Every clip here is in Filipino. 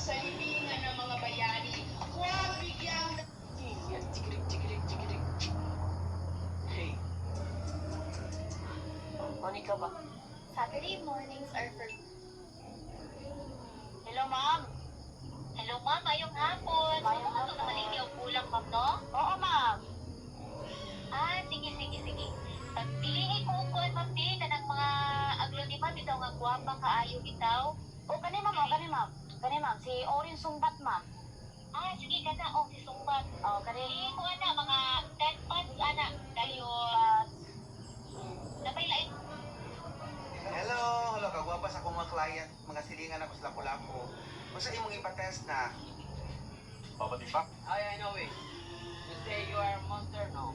sa hilingan ng mga bayani. Huwag bigyang... Hey, Monica ba? Saturday mornings are for... Hello, ma'am. Hello, ma'am. Mayong hapon. Mayong Sumunod hapon. naman ninyo ang kulang, ma'am, no? Oo, ma'am. Sige. Pagpiliin ko ko at ma'am, di ka ng mga aglo ni ma'am, itaw nga guwapa kaayo bitaw. O, kani, ma'am. Kani, ma'am. Si Orin Sumbat, ma'am. Sige ka na. Si Sumbat. O, kani. Piliin ko, ana, mga 10 pounds, ana. Kayo, napay lain. Hello, kagwapa sa akong mga client, mga silingan ako sa Lapu-Lapu. Kung sa imong ipatest na, Babati pa? I know it. You say you are a monster? No.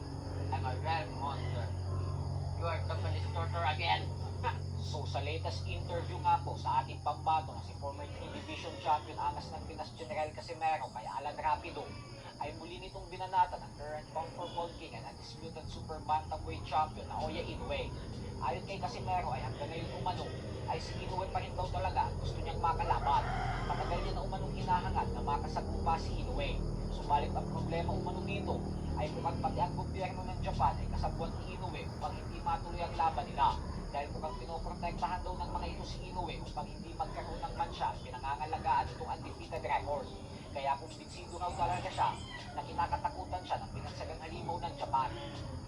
I'm a real monster. You are company distorter again. So sa latest interview nga po sa ating pambato na si former 3 Division Champion Angas ng Pinas General Casimero kay Alan Rapido ay muli nitong binanata ng current Comfort King and undisputed Super Bantamweight Champion na Oya Inoue. Ayon kay Casimero ay hanggang ngayon umano ay si Inoue pa rin daw talaga at gusto niyang makalaban. Matagal niya na umanong hinahangad na makasagpa si Inoue. Subalit ang problema umano dito ay mukhang pati ang gobyerno ng Japan ay kasabuan ni Inoue upang hindi matuloy ang laban nila. Dahil mukhang pinoprotektahan daw ng mga ito si Inoue upang hindi magkaroon ng mansya at pinangangalagaan itong undefeated record. Kaya kung binsido raw talaga siya na kinakatakutan siya ng pinagsagang halimaw ng Japan.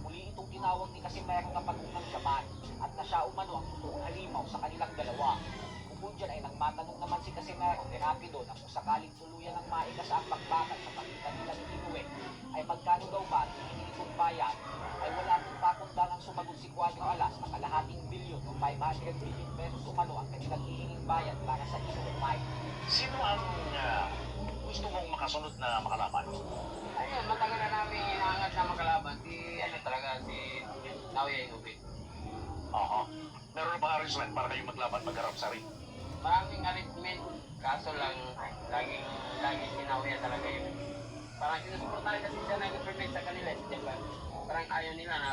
Muli itong tinawag ni Casimero na pag-unang Japan at na siya umano ang totoong halimaw sa kanilang dalawa. Bukod dyan ay nang matanong naman si Casimero ni Rapido na kung sakaling tuluyan ng maigasa ang bakbakan sa pagitan nila ni Inoue ay magkano daw ba at hinihintong bayan ay wala pong pakundangang sumagot si Cuadro Alas na kalahating bilyon o 500 billion pesos umano ang kanilang hihinging bayan para sa Inoue fight. Sino ang gusto mong makasunod na makalaban? Ayun, matagal na namin hinahangat na makalaban. Si Naoya Inoue. Oo. Meron na bang arrangement para kayo maglaban magharap sa ring? Maraming arrangement. Kaso lang, lagi si Naoya talaga yun. Parang sinusuportahan kasi siya nag-permit sa kanila. Diba? Parang ayaw nila na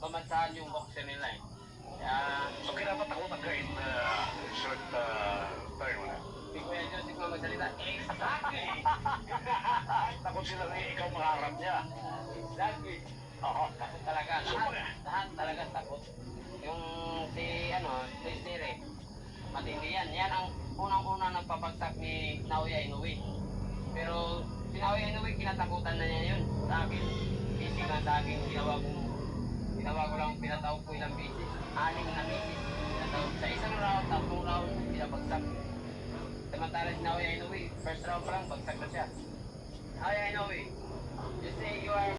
pamansahan yung boxer nila eh. Kaya, So kinatatakutan ka in short term na? hindi ko yan Diyos ko magsalita. Exactly! Takot sila na ikaw makaharap niya. Exactly. Oo. Takot talaga. Lahat talaga takot. Yung si Sire, matindi yan. Yan ang unang-unang nagpapagsak ni Naoya Inoue. Pero si Naoya Inoue, kinatakutan na niya yun. Sa akin, busy nga sa akin, ginawa ko lang, pinatawag ko ilang beses. 6 na beses. Pinatawag sa isang round, 3 round, pinapagsak. Samantala si Naoya Inoue, first round pa lang, bagsak na siya. Naoya Inoue, you say you are